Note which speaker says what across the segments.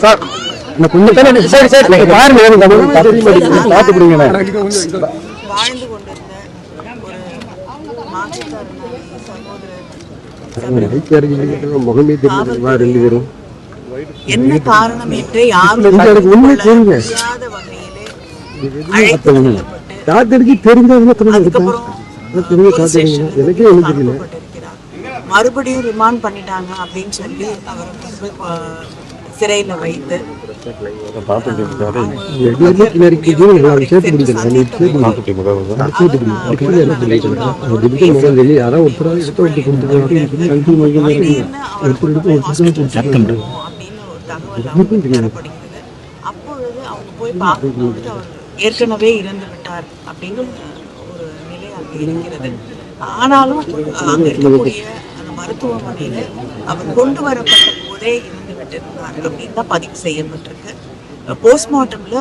Speaker 1: Sir கொஞ்சம் சரி சரி பாருங்க பார்த்து பிடிங்க.
Speaker 2: வாழ்ந்து கொண்டிருந்த ஒரு மாற்றுத்திறனாளி
Speaker 1: முகமே தெரியுமா ரெண்டு பேரும்
Speaker 2: என்ன காரணம் என்று யாரும் தெரியாத வகையிலே
Speaker 1: காத்தடிக்கு தெரிஞ்சவங்க
Speaker 2: அதுக்கப்புறம்
Speaker 1: எனக்கே ஒண்ணு தெரியல.
Speaker 2: மறுபடியும் ரிமாண்ட் பண்ணிட்டாங்க அப்படின்னு சொல்லி அவரை சிறையில வைத்து அப்பொழுது அவங்க போய் பார்க்கும்போது அவர் ஏற்கனவே இறந்து விட்டார் அப்படின்னு ஒரு நிலை அங்கே இருக்கிறது. ஆனாலும் அங்க இருக்கக்கூடிய அந்த மருத்துவமனையில அவர் கொண்டு வரப்பட்ட போதே இறந்து விட்டிருந்தார் அப்படின்னு தான் பதிவு செய்யப்பட்டிருக்கு. போஸ்ட்மார்ட்டம்ல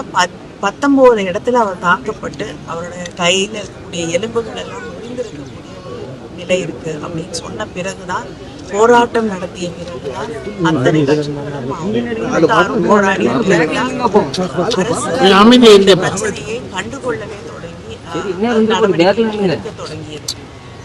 Speaker 2: 19 இடத்துல அவர் தாக்கப்பட்டு அவருடைய கையில இருக்கக்கூடிய எலும்புகள் எல்லாம் முறிந்திருக்கக்கூடிய ஒரு நிலை இருக்கு அப்படின்னு சொன்ன பிறகுதான், போராட்டம் நடத்திய பிறகுதான் அத்தனை போராடி பிரச்சனையை கண்டுகொள்ளவே தொடங்கியது.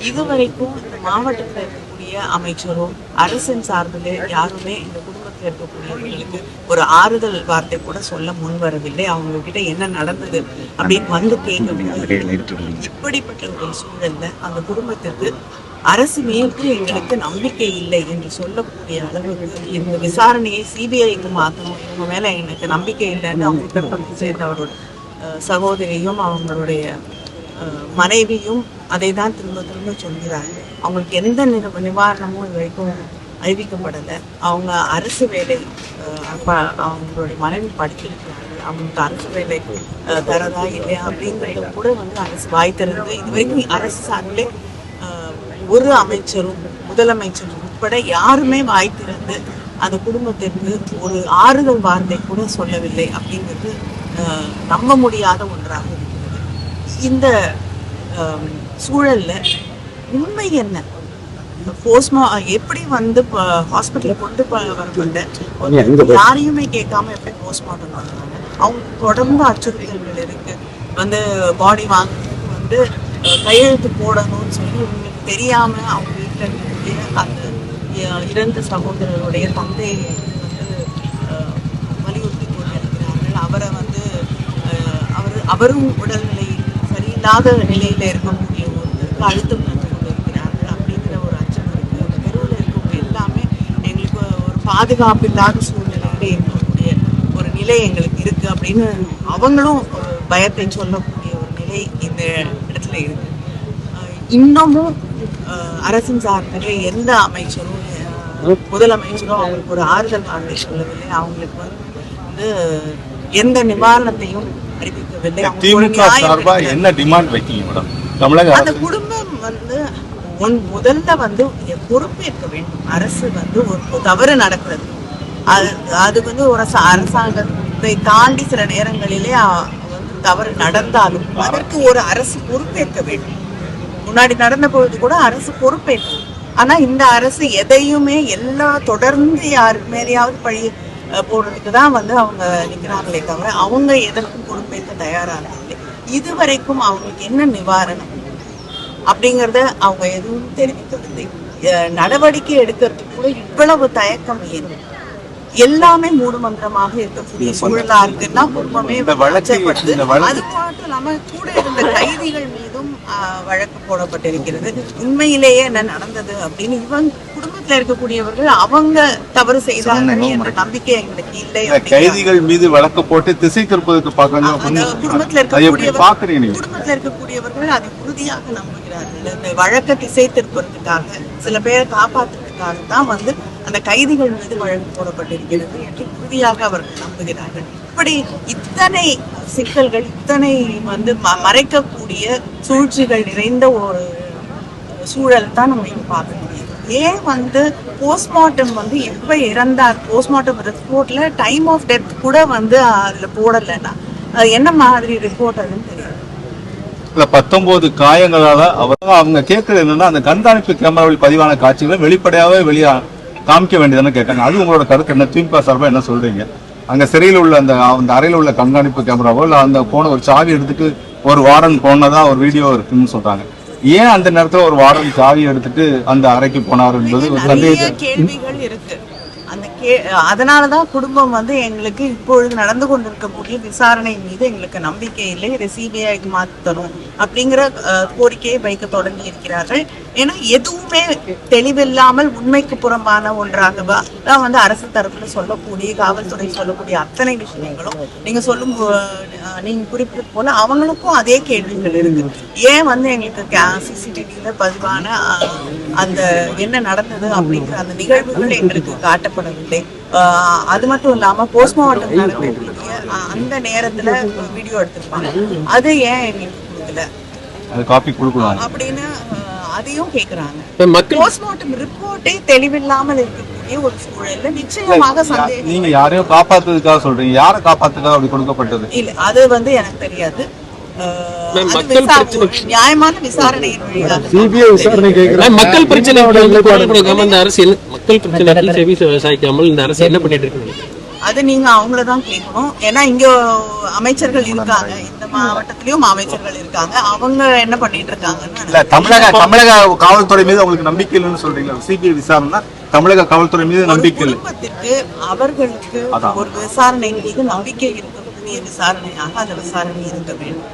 Speaker 2: இதுவரைக்கும் மாவட்டத்தில் இருக்கக்கூடிய அமைச்சரோ அரசின் சார்பில் யாருமே இந்த குடும்பத்தில் இருக்கக்கூடியவர்களுக்கு ஒரு ஆறுதல் வார்த்தை கூட சொல்ல முன் வரவில்லை. அவங்க கிட்ட என்ன நடந்தது அப்படின்னு வந்து கேட்க. இப்படிப்பட்ட ஒரு சூழல்ல அந்த குடும்பத்திற்கு அரசு மீது எங்களுக்கு நம்பிக்கை இல்லை என்று சொல்லக்கூடிய அளவுக்கு இந்த விசாரணையை சிபிஐக்கு மாற்றணும், இவங்க மேல எனக்கு நம்பிக்கை இல்லைன்னு அவங்க குடும்பத்தை சேர்ந்த அவரோட சகோதரியும் அவங்களுடைய மனைவியும் அதை தான் திரும்ப திரும்ப சொல்கிறாங்க. அவங்களுக்கு எந்த நிவாரணமும் இது வரைக்கும் அறிவிக்கப்படலை. அவங்க அரசு வேலை அவங்களுடைய மனைவி படிச்சிருக்கிறாங்க, அவங்களுக்கு அரசு வேலை தரதா இல்லையா அப்படிங்கிறத கூட வந்து அரசு வாய் திறந்து இது வரைக்கும் அரசு சார்பிலே ஒரு அமைச்சரும் முதலமைச்சரும் உட்பட யாருமே வாய் திறந்து அந்த குடும்பத்திற்கு ஒரு ஆறுதல் வார்த்தை கூட சொல்லவில்லை அப்படிங்கிறது நம்ப முடியாத ஒன்றாக இருக்கிறது. இந்த சூழல்ல உண்மை என்ன? எப்படி வந்து ஹாஸ்பிட்டல் கொண்டு வரப்பட்ட யாரையுமே கேட்காம எப்படி போஸ்ட்மார்ட்டம் பண்றாங்க? அவங்க தொடர்ந்து அச்சுறுத்தல்கள் இருக்கு. வந்து பாடி வாங்குறதுக்கு வந்து கையெழுத்து போடணும்னு சொல்லி உங்களுக்கு தெரியாம அவங்க வீட்டில் இருக்கக்கூடிய அந்த இறந்த சகோதரருடைய தந்தை வந்து வலியுறுத்தி கொண்டிருக்கிறார்கள். அவரை வந்து அவரும் உடல்நிலை சரியில்லாத நிலையில இருக்கக்கூடிய ஒருத்தருக்கு அழுத்தம் தந்து கொண்டிருக்கிறார்கள் அப்படிங்கிற ஒரு அச்சம் இருக்கு. தெருவில் இருக்கக்கூடிய எல்லாமே எங்களுக்கு ஒரு பாதுகாப்பு இல்லாத சூழ்நிலையில இருக்கக்கூடிய ஒரு நிலை எங்களுக்கு இருக்கு அப்படின்னு அவங்களும் பயத்தை சொல்லக்கூடிய ஒரு நிலை இந்த இடத்துல இருக்கு. இன்னமும் அரசின் சார்பில் எந்த அமைச்சரும் முதலமைச்சரும் அவங்களுக்கு ஒரு ஆறுதல் வார்த்தை சொல்லவில்லை. அவங்களுக்கு வந்து எந்த நிவாரணத்தையும் அறிவிக்கவில்லை.
Speaker 3: என்ன டிமாண்ட் வைக்கீங்க மேடம்? தமிழக
Speaker 2: அந்த குடும்பம் வந்து முதல்ல வந்து பொறுப்பேற்க வேண்டும். அரசு வந்து ஒரு தவறு நடக்கிறது, அது வந்து ஒரு அரசாங்கத்தை தாண்டி சில நேரங்களிலே வந்து தவறு நடந்தாலும் அதற்கு ஒரு அரசு பொறுப்பேற்க வேண்டும். முன்னாடி நடந்த பொழுது கூட அரசு பொறுப்பேற்கும். ஆனா இந்த அரசு எதையுமே தொடர்ந்து யாரு மேலேயாவது பழி போடுறதுக்கு தான் வந்து அவங்க நிற்கிறாங்களே தவிர அவங்க எதற்கும் பொறுப்பேற்க தயாராக இல்லை. இதுவரைக்கும் அவங்களுக்கு என்ன நிவாரணம் அப்படிங்கிறத அவங்க எதுவும் தெரிவிக்கவில்லை. நடவடிக்கை எடுக்கிறதுக்கு கூட இவ்வளவு தயக்கம் ஏன்? எல்லாமே மூடுமந்திரமாக இருக்கக்கூடிய சூழலா இருக்குன்னா குடும்பமே அச்சப்படுது. அது மட்டும் இல்லாம கூட இருந்த கைதிகள் மீதும் வழக்கு போடப்பட்டிருக்கிறது. உண்மையிலேயே என்ன நடந்தது அப்படின்னு இவங்க குடும்பத்துல இருக்கக்கூடியவர்கள் அவங்க தவறு செய்தார்கள் என்ற நம்பிக்கை எங்களுக்கு இல்லை.
Speaker 3: கைதிகள் மீது வழக்கு போட்டு திசை திருப்பதற்கு
Speaker 2: குடும்பத்துல இருக்கக்கூடியவர்கள் அதை உறுதியாக நம்புகிறார்கள். இந்த வழக்கை திசை திருப்பதற்காக சில பேரை காப்பாற்றுறதுக்காக தான் வந்து அந்த கைதிகள் மீது வழக்கு போடப்பட்டிருக்கிறது என்று உறுதியாக அவர்கள் நம்புகிறார்கள். இப்படி இத்தனை சிக்கல்கள், இத்தனை வந்து மறைக்கக்கூடிய சூழ்ச்சிகள் நிறைந்த ஒரு சூழல் தான் நம்ம இங்க பார்க்க முடியுது. ஏன் வந்து போஸ்ட்மார்ட்டம் வந்து எப்ப இறந்தார், போஸ்ட்மார்ட்டம் ரிப்போர்ட்ல டைம் ஆஃப் டெத் கூட வந்து அதுல போடலைன்னா அது என்ன மாதிரி ரிப்போர்ட் அதுன்னு தெரியாது.
Speaker 3: 19 காயங்களால அவங்க கேட்கறது என்னன்னா, அந்த கண்காணிப்பு கேமராவில் பதிவான காட்சிகளை வெளிப்படையாவே காமிக்க வேண்டியதுன்னு கேட்காங்க. அது உங்களோட கருத்து என்ன? திமுக சார்பா என்ன சொல்றீங்க? அங்க சிறையில் உள்ள அந்த அறையில் உள்ள கண்காணிப்பு கேமராவோ இல்ல அந்த போன ஒரு சாவி எடுத்துட்டு ஒரு வார்டன் போனதா ஒரு வீடியோ இருக்குன்னு சொல்றாங்க. ஏன் அந்த நேரத்துல ஒரு வார்டன் சாவி எடுத்துட்டு அந்த அறைக்கு போனார் என்பது ஒரு
Speaker 2: நிறைய கேள்விகள் இருக்கு. அந்த அதனாலதான் குடும்பம் வந்து எங்களுக்கு இப்பொழுது நடந்து கொண்டிருக்கக்கூடிய விசாரணை மீது எங்களுக்கு நம்பிக்கை இல்லை, இதை சிபிஐக்கு மாற்றணும் அப்படிங்கிற கோரிக்கையை வைக்க தொடங்கி இருக்கிறார்கள். ஏன்னா எதுவுமே தெளிவில்லாமல் உண்மைக்கு புறம்பான ஒன்றாக தான் வந்து அரசு தரப்புல சொல்லக்கூடிய, காவல்துறை சொல்லக்கூடிய அத்தனை விஷயங்களும் நீங்க குறிப்பிட்டது போல அவங்களுக்கும் அதே கேள்விகள் இருக்கு. ஏன் வந்து எங்களுக்கு சிசிடிவில பதிவான அந்த என்ன நடந்தது அப்படிங்கிற அந்த நிகழ்வுகள் எங்களுக்கு காட்டப்படவில்லை. அது மட்டும் இல்லாம போஸ்ட்மார்ட்டம் நடக்கக்கூடிய அந்த நேரத்துல வீடியோ எடுத்திருப்பாங்க, அது ஏன் எங்களுக்கு கொடுக்கல அப்படின்னு அதையும் கேக்குறாங்க. போஸ்ட்மார்ட்டம் ரிப்போர்ட்டே தெளிவில்லாமல் இருக்கக்கூடிய ஒரு சூழல்ல நிச்சயமாக சந்தேகம்.
Speaker 3: நீங்க யாரையும் காப்பாத்துறதுக்காக சொல்றீங்க, யாரை காப்பாத்துக்காக அப்படி கொடுக்கப்பட்டது?
Speaker 2: இல்ல, அது வந்து எனக்கு தெரியாது. நியாயமான விசாரணையின் வழியாக
Speaker 1: சிபிஐ விசாரணை கேட்கிறாங்க.
Speaker 4: மக்கள் பிரச்சனை இந்த அரசியல் மக்கள் பிரச்சனை செவி சாய்க்காமல் இந்த அரசு என்ன பண்ணிட்டு இருக்கு?
Speaker 2: அது நீங்க அவங்களதான் கேட்கணும். ஏன்னா இங்க அமைச்சர்கள் இருக்காங்க, இந்த மாவட்டத்திலயும் அமைச்சர்கள் இருக்காங்க, அவங்க என்ன பண்ணிட்டு இருக்காங்கன்னு.
Speaker 3: தமிழக காவல்துறை மீது உங்களுக்கு நம்பிக்கை இல்லைன்னு சொல்றீங்களா? சிபிஐ விசாரணை தமிழக காவல்துறை மீது நம்பிக்கை இல்லை.
Speaker 2: குடும்பத்திற்கு அவர்களுக்கு ஒரு விசாரணை மீது நம்பிக்கை இருக்கக்கூடிய விசாரணையாக அந்த விசாரணை இருக்க வேண்டும்.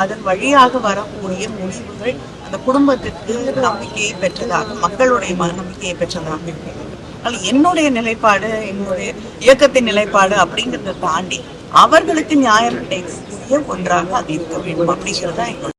Speaker 2: அதன் வழியாக வரக்கூடிய முடிவுகள் அந்த குடும்பத்திற்கு நம்பிக்கையை பெற்றதாக, மக்களுடைய நம்பிக்கையை பெற்றதாக. என்னுடைய நிலைப்பாடு, என்னுடைய இயக்கத்தின் நிலைப்பாடு அப்படிங்கறத தாண்டி அவர்களுக்கு நியாயம் கிடைக்கக்கூடிய ஒன்றாக அது இருக்க வேண்டும் அப்படிங்கறத